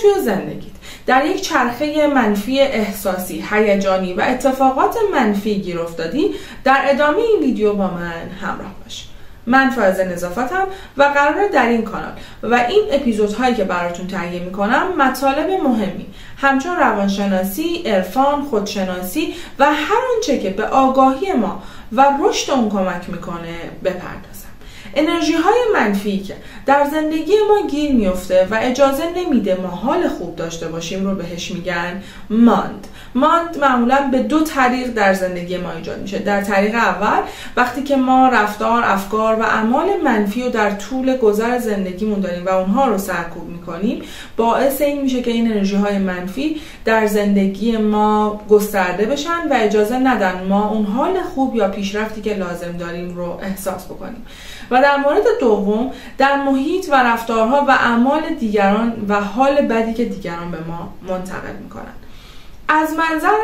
توی زندگیت در یک چرخه منفی احساسی، هیجانی و اتفاقات منفی گیر افتادی، در ادامه این ویدیو با من همراه باش. من فائزه نظافتم و قراره در این کانال و این اپیزودهایی که براتون تهیه میکنم مطالب مهمی همچون روانشناسی، عرفان، خودشناسی و هر آنچه که به آگاهی ما و رشد اون کمک میکنه بپردازم. انرژی های منفی که در زندگی ما گیر میفته و اجازه نمیده ما حال خوب داشته باشیم رو بهش میگن ماند. ماند معمولا به دو طریق در زندگی ما ایجاد میشه. در طریق اول وقتی که ما رفتار، افکار و اعمال منفی رو در طول گذر زندگیمون داریم و اونها رو سرکوب میکنیم، باعث این میشه که این انرژی های منفی در زندگی ما گسترده بشن و اجازه ندن ما اون حال خوب یا پیشرفتی که لازم داریم رو احساس بکنیم. و در مورد دوم، در محیط و رفتارها و اعمال دیگران و حال بدی که دیگران به ما منتقل میکنن. از منظر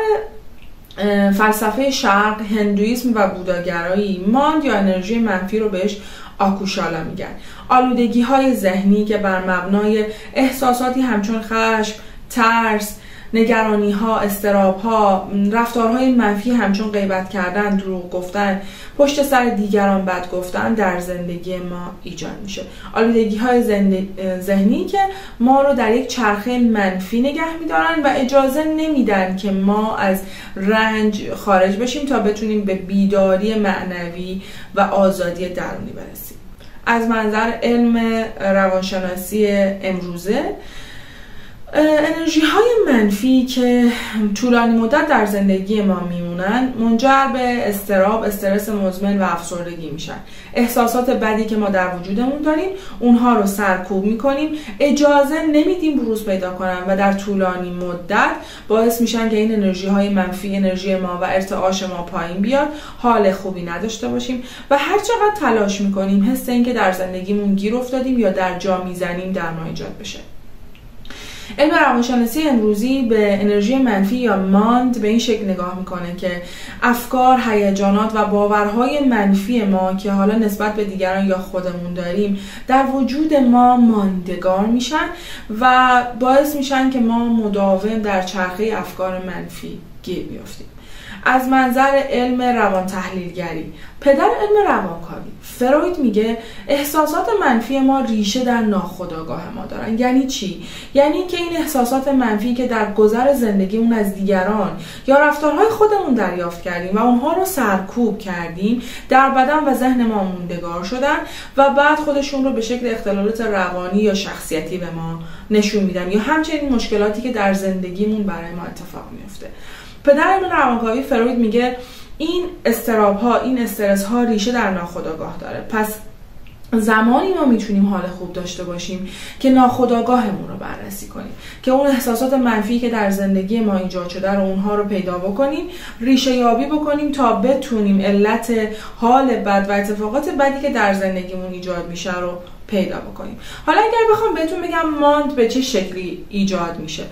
فلسفه شرق، هندویسم و بوداگرایی، ماند یا انرژی منفی رو بهش آکوشالا میگن. آلودگی های ذهنی که بر مبنای احساساتی همچون خشم، ترس، نگرانی ها، اضطراب ها، رفتارهای منفی همچون غیبت کردن، دروغ گفتن، پشت سر دیگران بد گفتن در زندگی ما ایجاد میشه. آلودگی های ذهنی که ما رو در یک چرخه منفی نگه میدارن و اجازه نمیدن که ما از رنج خارج بشیم تا بتونیم به بیداری معنوی و آزادی درونی برسیم. از منظر علم روانشناسی امروزه، انرژی های منفی که طولانی مدت در زندگی ما میمونن منجر به اضطراب، استرس مزمن و افسردگی میشن. احساسات بدی که ما در وجودمون داریم اونها رو سرکوب میکنیم، اجازه نمیدیم بروز پیدا کنن و در طولانی مدت باعث میشن که این انرژی های منفی انرژی ما و ارتعاش ما پایین بیاد، حال خوبی نداشته باشیم و هر چقدر تلاش میکنیم حس این که در زندگیمون گیر افتادیم یا در جا میزنیم در ما ایجاد بشه. علم روانشناسی امروزی به انرژی منفی یا ماند به این شکل نگاه میکنه که افکار، هیجانات و باورهای منفی ما که حالا نسبت به دیگران یا خودمون داریم در وجود ما ماندگار میشن و باعث میشن که ما مداوم در چرخه افکار منفی گیر بیافتیم. از منظر علم روان تحلیلگری، پدر علم روانکاوی فروید میگه احساسات منفی ما ریشه در ناخودآگاه ما دارن. یعنی چی؟ یعنی که این احساسات منفی که در گذر زندگیمون از دیگران یا رفتارهای خودمون دریافت کردیم و اونها رو سرکوب کردیم در بدن و ذهن ما موندگار شدن و بعد خودشون رو به شکل اختلالات روانی یا شخصیتی به ما نشون میدن یا همچنین مشکلاتی که در زندگیمون برای ما اتفاق میفته. پدر علم روانکاوی فروید میگه این اضطراب ها، این استرس ها ریشه در ناخودآگاه داره. پس زمانی ما میتونیم حال خوب داشته باشیم که ناخودآگاهمون رو بررسی کنیم، که اون احساسات منفی که در زندگی ما ایجاد شده رو اونها رو پیدا بکنیم، ریشه یابی بکنیم تا بتونیم علت حال بد و اتفاقات بدی که در زندگیمون ایجاد میشه رو پیدا بکنیم. حالا اگر بخوام بهتون بگم ماند به چه شکلی ایجاد میشه،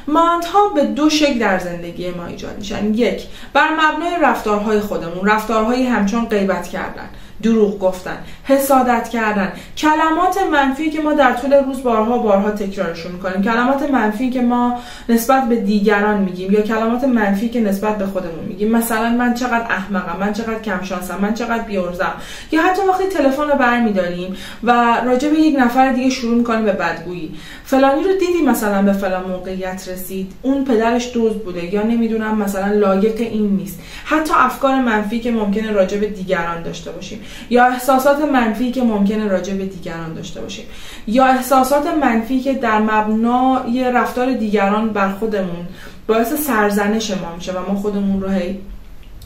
ماندها به دو شکل در زندگی ما ایجاد میشن. یک، بر مبنای رفتارهای خودمون، رفتارهایی همچون غیبت کردن، دروغ گفتن، حسادت کردن، کلمات منفی که ما در طول روز بارها تکرارشون میکنیم، کلمات منفی که ما نسبت به دیگران میگیم یا کلمات منفی که نسبت به خودمون میگیم. مثلا من چقدر احمقم، من چقدر کم شانسم، من چقدر بی‌عرضم. یا حتی وقتی تلفن رو برمی‌داریم و راجع به یک نفر دیگه شروع میکنیم به بدگویی، فلانی رو دیدی مثلا به فلان موقعیت رسید، اون پدرش دزد بوده، یا نمیدونم مثلا لایق این نیست. حتی افکار منفی که ممکنه راجع به دیگران داشته باشیم یا احساسات منفی که ممکنه راجع به دیگران داشته باشیم یا احساسات منفی که در مبنای رفتار دیگران بر خودمون باعث سرزنش ما میشه و ما خودمون رو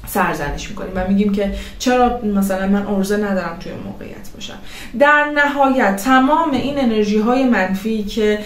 سرزنش میکنیم و میگیم که چرا مثلا من عرضه ندارم توی موقعیت باشم. در نهایت تمام این انرژی های منفی که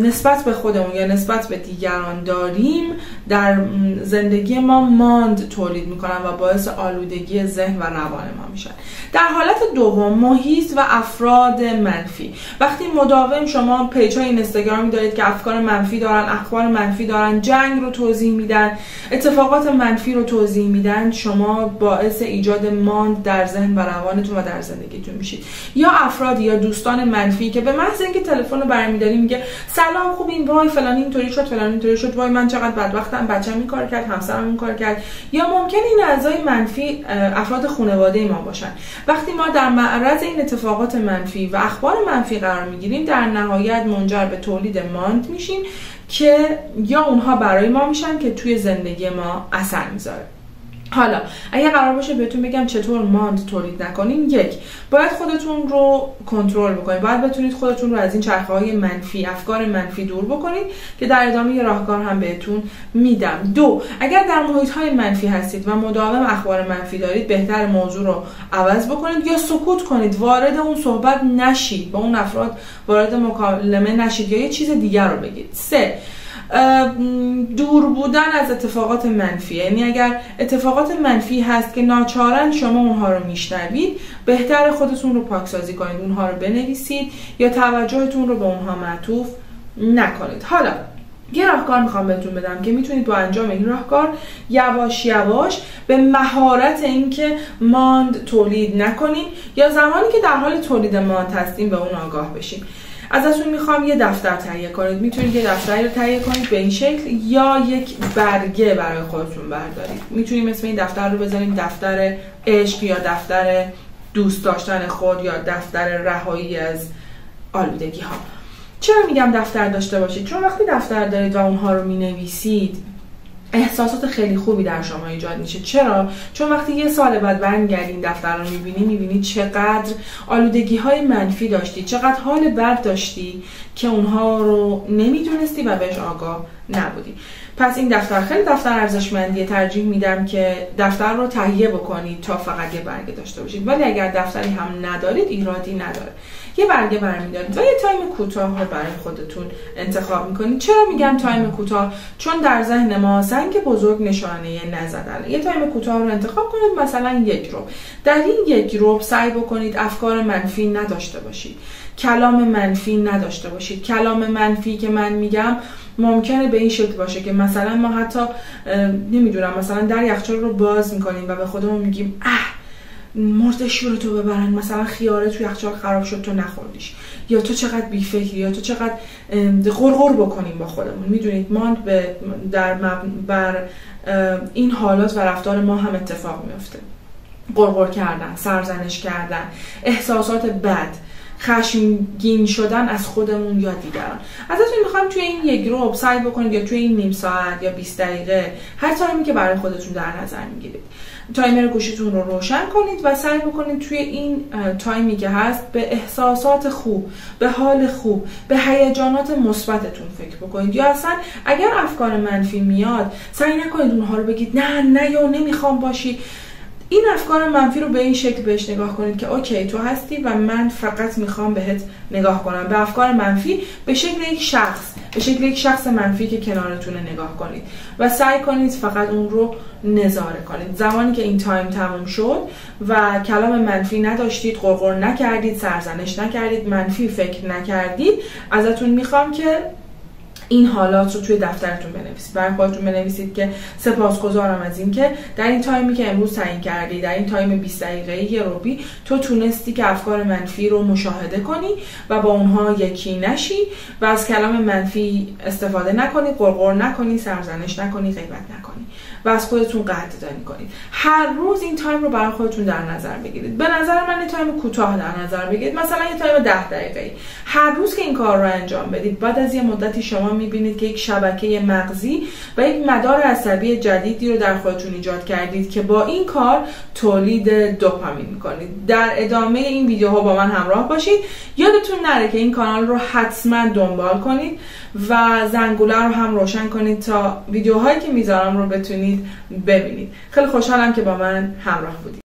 نسبت به خودمون یا نسبت به دیگران داریم در زندگی ما ماند تولید میکنن و باعث آلودگی ذهن و روان ما میشن. در حالت دوم، محیط و افراد منفی. وقتی مداوم شما پیج های اینستاگرامی دارید که افکار منفی دارن، اخبار منفی دارن، جنگ رو توضیح میدن، اتفاقات منفی رو توضیح میدن میگن شما باعث ایجاد ماند در ذهن و روانتون و در زندگیتون میشید. یا افرادی یا دوستان منفی که به محض اینکه تلفن رو برمی‌داری میگه سلام خوبین، وای فلان اینطوری شد، فلان اینطوری شد، وای من چقدر بدبختم، بچه‌م این کار کرد، همسرم این کار کرد. یا ممکنه این اعضای منفی افراد خانواده ما باشن. وقتی ما در معرض این اتفاقات منفی و اخبار منفی قرار میگیریم، در نهایت منجر به تولید ماند میشیم که یا اونها برای ما میشن که توی زندگی ما اثر میذاره. حالا اگه قرار باشه بهتون بگم چطور ماند تولید نکنین، یک، باید خودتون رو کنترل بکنید، باید بتونید خودتون رو از این چرخه‌های منفی، افکار منفی دور بکنید که در ادامه یه راهکار هم بهتون میدم. دو، اگر در محیط‌های منفی هستید و مداوم اخبار منفی دارید، بهتر موضوع رو عوض بکنید یا سکوت کنید، وارد اون صحبت نشید، با اون افراد وارد مکالمه نشید یا یه چیز دیگر رو بگید. سه، دور بودن از اتفاقات منفی، یعنی اگر اتفاقات منفی هست که ناچارن شما اونها رو میشنوید، بهتر خودتون رو پاکسازی کنید، اونها رو بنویسید یا توجهتون رو به اونها معطوف نکنید. حالا یه راهکار میخوام بهتون بدم که میتونید با انجام این راهکار یواش یواش به مهارت اینکه ماند تولید نکنید یا زمانی که در حال تولید ماند هستیم به اون آگاه بشیم. ازتون میخوام یه دفتر تهیه کنید. میتونید یه دفتری رو تهیه کنید به این شکل یا یک برگه برای خودتون بردارید. میتونید مثل این دفتر رو بذارید دفتر عشق یا دفتر دوست داشتن خود یا دفتر رهایی از آلودگی ها. چرا میگم دفتر داشته باشید؟ چون وقتی دفتر دارید و اونها رو مینویسید، احساسات خیلی خوبی در شما ایجاد میشه. چرا؟ چون وقتی یه سال بعد برمیگردین دفتر رو میبینی چقدر آلودگی های منفی داشتی، چقدر حال بد داشتی که اونها رو نمیدونستی و بهش آگاه نبودی. پس این دفتر خیلی دفتر ارزشمندیه. ترجیح میدم که دفتر رو تهیه بکنید تا فقط یه برگه داشته باشید. ولی اگر دفتری هم ندارید ایرادی نداره، یه برگه برمی‌دارید و یه تایم کوتاه رو برای خودتون انتخاب میکنید. چرا میگم تایم کوتاه؟ چون در ذهن ما سنگ بزرگ نشانه نزدن. یه تایم کوتاه رو انتخاب کنید، مثلا 1 ربع. در این 1 ربع سعی بکنید افکار منفی نداشته باشید، کلام منفی نداشته باشید. کلام منفی که من میگم ممکنه به این شکل باشه که مثلا ما حتی نمیدونم مثلا در یخچال رو باز میکنیم و به خودمون میگیم مرد شورتو ببرن، مثلا خیاره تو یخچال خراب شد تو نخوردیش، یا تو چقدر بیفکری، یا تو چقدر غرغر بکنیم با خودمون. میدونید ماند بر این حالات و رفتار ما هم اتفاق میفته. غرغر کردن، سرزنش کردن، احساسات بد، خشمگین شدن از خودمون یا دیگران. ازتون میخوام توی این 1 ربع سعی بکنید یا توی این نیم ساعت یا 20 دقیقه، هر تایمی که برای خودتون در نظر میگیرید، تایمر گوشیتون رو روشن کنید و سعی بکنید توی این تایمی که هست به احساسات خوب، به حال خوب، به هیجانات مثبتتون فکر بکنید. یا اصلا اگر افکار منفی میاد سعی نکنید اونها رو بگید نه یا نمیخوام باشی. این افکار منفی رو به این شکل بهش نگاه کنید که اوکی تو هستی و من فقط میخوام بهت نگاه کنم. به افکار منفی به شکل یک شخص منفی که کنارتونه نگاه کنید و سعی کنید فقط اون رو نظاره کنید. زمانی که این تایم تموم شد و کلام منفی نداشتید، غرغر نکردید، سرزنش نکردید، منفی فکر نکردید، ازتون میخوام که این حالات رو توی دفترتون بنویسید. برای خودتون بنویسید که سپاسگزارم از این که در این تایمی که امروز تعیین کردی، در این تایم 20 دقیقه‌ای 1 ربعی، تو تونستی که افکار منفی رو مشاهده کنی و با اونها یکی نشی و از کلام منفی استفاده نکنی، غرغر نکنی، سرزنش نکنی، غیبت نکنی و از خودتون قدردانی کنید. هر روز این تایم رو برای خودتون در نظر بگیرید. به نظر من این تایم کوتاه در نظر بگیرید، مثلا یه تایم 10 دقیقه‌ای. هر روز که این کار رو انجام بدید، بعد از یه مدتی شما می‌بینید که یک شبکه مغزی و یک مدار عصبی جدیدی رو در خودتون ایجاد کردید که با این کار تولید دوپامین می‌کنید. در ادامه این ویدیوها با من همراه باشید. یادتون نره که این کانال رو حتما دنبال کنید و زنگوله رو هم روشن کنید تا ویدیوهایی که میذارم رو بتونید ببینید. خیلی خوشحالم که با من همراه بودید.